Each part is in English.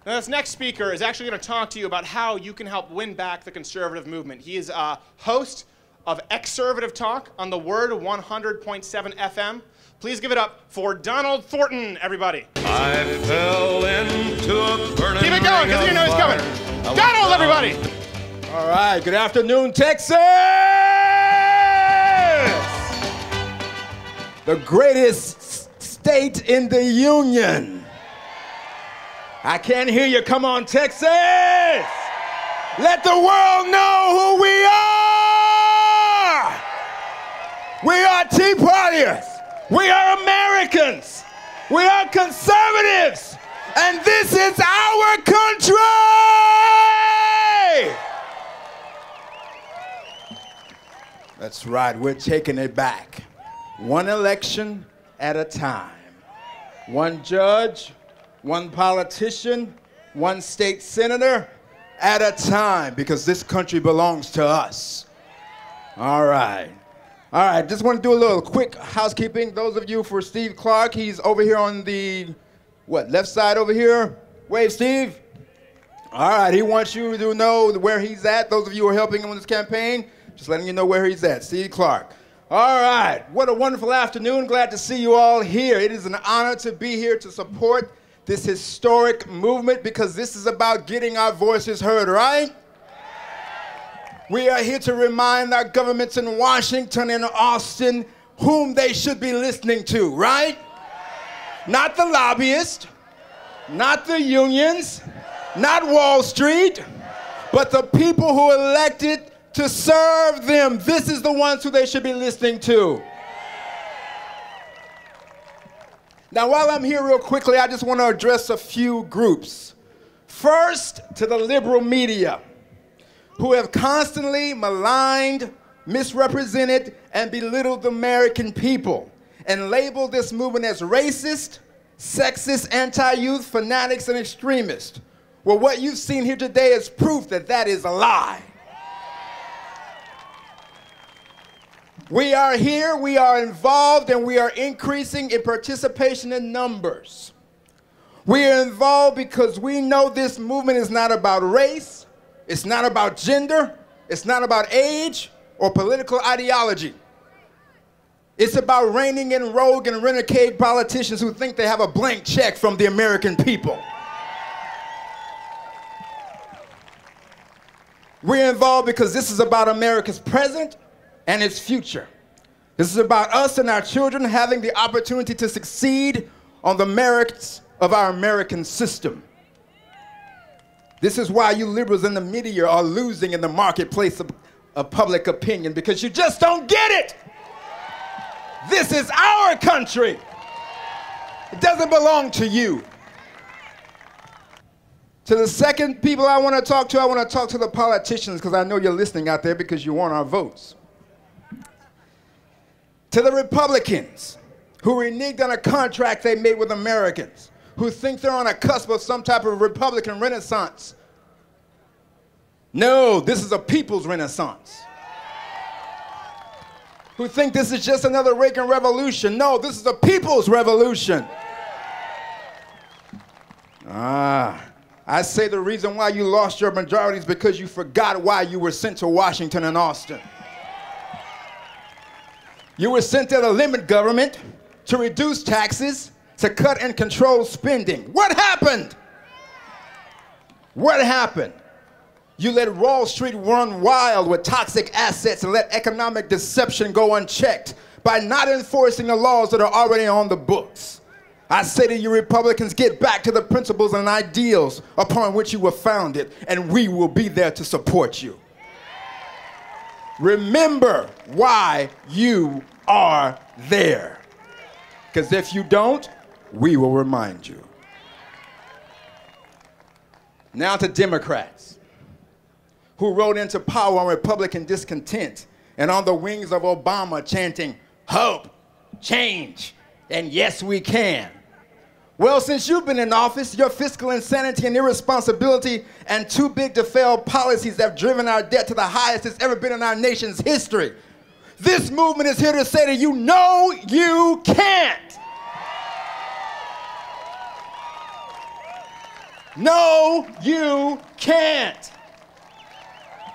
Now, this next speaker is actually going to talk to you about how you can help win back the conservative movement. He is a host of Exservative Talk on the Word 100.7 FM. Please give it up for Donald Thornton, everybody. I fell into a burning Keep it going, because you know he's coming. Donald, everybody. All right, good afternoon, Texas! The greatest state in the union. I can't hear you. Come on, Texas! Let the world know who we are! We are Tea Partiers. We are Americans. We are conservatives. And this is our country! That's right, we're taking it back. One election at a time. One judge, one politician, one state senator at a time, because this country belongs to us. All right. All right, just want to do a little quick housekeeping. Those of you for Steve Clark, he's over here on the, left side over here? Wave, Steve. All right, he wants you to know where he's at. Those of you who are helping him with this campaign, just letting you know where he's at. Steve Clark. All right, what a wonderful afternoon. Glad to see you all here. It is an honor to be here to support this historic movement, because this is about getting our voices heard, right? We are here to remind our governments in Washington and Austin whom they should be listening to, right? Not the lobbyists, not the unions, not Wall Street, but the people who elected to serve them. This is the ones who they should be listening to. Now, while I'm here real quickly, I just want to address a few groups. First, to the liberal media, who have constantly maligned, misrepresented, and belittled the American people, and labeled this movement as racist, sexist, anti-youth, fanatics, and extremists. Well, what you've seen here today is proof that that is a lie. We are here, we are involved, and we are increasing in participation in numbers. We are involved because we know this movement is not about race, it's not about gender, it's not about age or political ideology. It's about reining in rogue and renegade politicians who think they have a blank check from the American people. We're involved because this is about America's present and its future. This is about us and our children having the opportunity to succeed on the merits of our American system. This is why you liberals in the media are losing in the marketplace of public opinion, because you just don't get it. This is our country. It doesn't belong to you. To the second people I want to talk to the politicians, because I know you're listening out there because you want our votes. To the Republicans who reneged on a contract they made with Americans, who think they're on a cusp of some type of Republican renaissance. No, this is a people's renaissance. Who think this is just another Reagan revolution. No, this is a people's revolution. I say the reason why you lost your majority is because you forgot why you were sent to Washington and Austin. You were sent there to limit government, to reduce taxes, to cut and control spending. What happened? What happened? You let Wall Street run wild with toxic assets and let economic deception go unchecked by not enforcing the laws that are already on the books. I say to you Republicans, get back to the principles and ideals upon which you were founded, and we will be there to support you. Remember why you are there. Because if you don't, we will remind you. Now to Democrats, who rode into power on Republican discontent and on the wings of Obama chanting, hope, change, and yes we can. Well, since you've been in office, your fiscal insanity and irresponsibility and too big to fail policies have driven our debt to the highest it's ever been in our nation's history. This movement is here to say to you, no, you can't. No, you can't.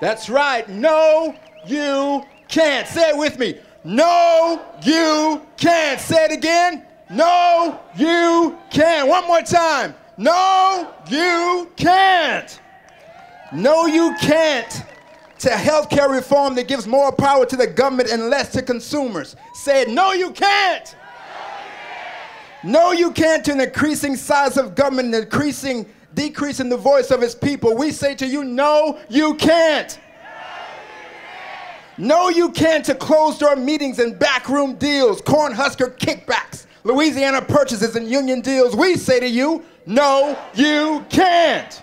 That's right. No, you can't. Say it with me. No, you can't. Say it again. No, you can't. One more time. No, you can't. No, you can't. To healthcare reform that gives more power to the government and less to consumers. Say it. No, you can't. No, you can't to an increasing size of government and decreasing the voice of its people. We say to you, no, you can't. No, you can't to closed-door meetings and backroom deals, Cornhusker kickbacks, Louisiana purchases and union deals. We say to you, no, you can't.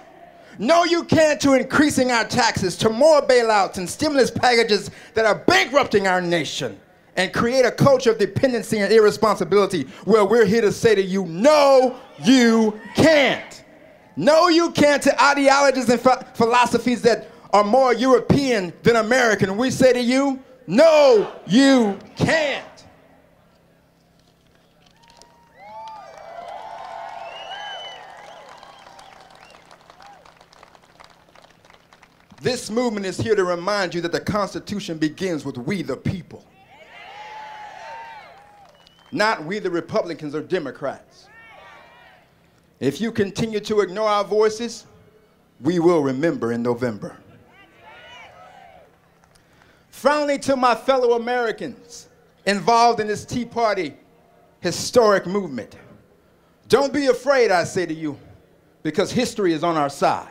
No, you can't to increasing our taxes, to more bailouts and stimulus packages that are bankrupting our nation and create a culture of dependency and irresponsibility. Well, we're here to say to you, no, you can't. No, you can't to ideologies and philosophies that are more European than American. We say to you, no, you can't. This movement is here to remind you that the Constitution begins with we the people. Not we the Republicans or Democrats. If you continue to ignore our voices, we will remember in November. Finally, to my fellow Americans involved in this Tea Party historic movement, don't be afraid, I say to you, because history is on our side.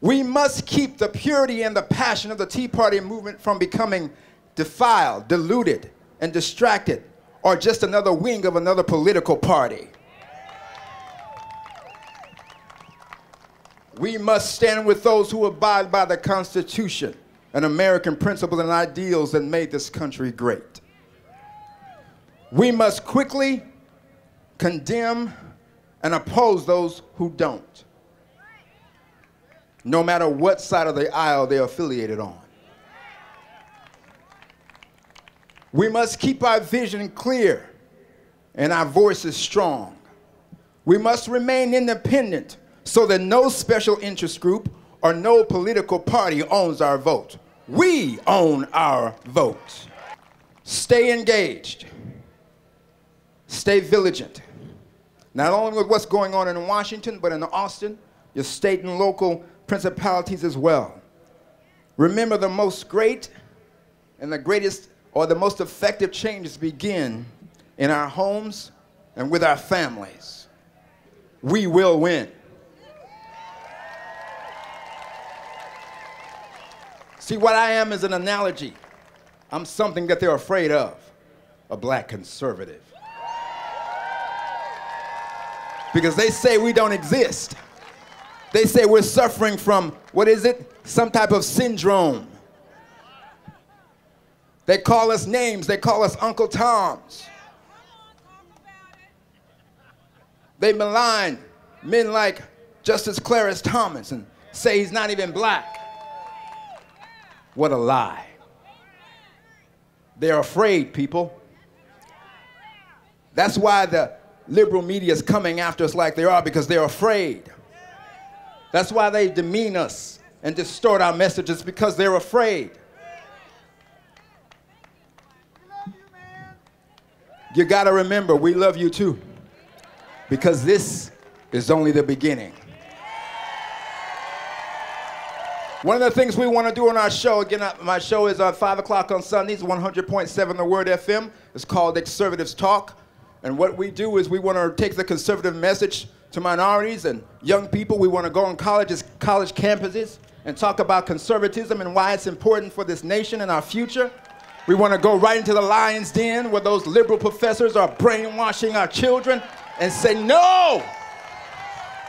We must keep the purity and the passion of the Tea Party movement from becoming defiled, diluted, and distracted, or just another wing of another political party. We must stand with those who abide by the Constitution and American principles and ideals that made this country great. We must quickly condemn and oppose those who don't, no matter what side of the aisle they're affiliated on. We must keep our vision clear and our voices strong. We must remain independent so that no special interest group or no political party owns our vote. We own our vote. Stay engaged. Stay vigilant. Not only with what's going on in Washington, but in Austin, your state and local principalities as well. Remember, the most great and the greatest or the most effective changes begin in our homes and with our families. We will win. See, what I am is an analogy. I'm something that they're afraid of, a black conservative. Because they say we don't exist. They say we're suffering from, what is it? Some type of syndrome. They call us names. They call us Uncle Toms. They malign men like Justice Clarence Thomas and say he's not even black. What a lie. They're afraid, people. That's why the liberal media is coming after us like they are, because they're afraid. That's why they demean us and distort our messages, because they're afraid. You got to remember, we love you too, because this is only the beginning. One of the things we want to do on our show, again, my show is at 5 o'clock on Sundays, 100.7 The Word FM. It's called Conservatives Talk. And what we do is we want to take the conservative message to minorities and young people. We want to go on college campuses and talk about conservatism and why it's important for this nation and our future. We want to go right into the lion's den where those liberal professors are brainwashing our children and say, no,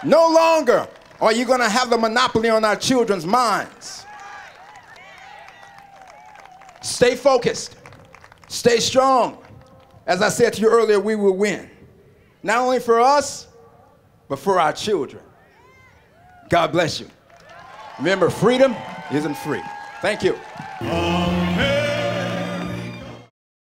no longer are you going to have the monopoly on our children's minds. Stay focused. Stay strong. As I said to you earlier, we will win. Not only for us, but for our children. God bless you. Remember, freedom isn't free. Thank you.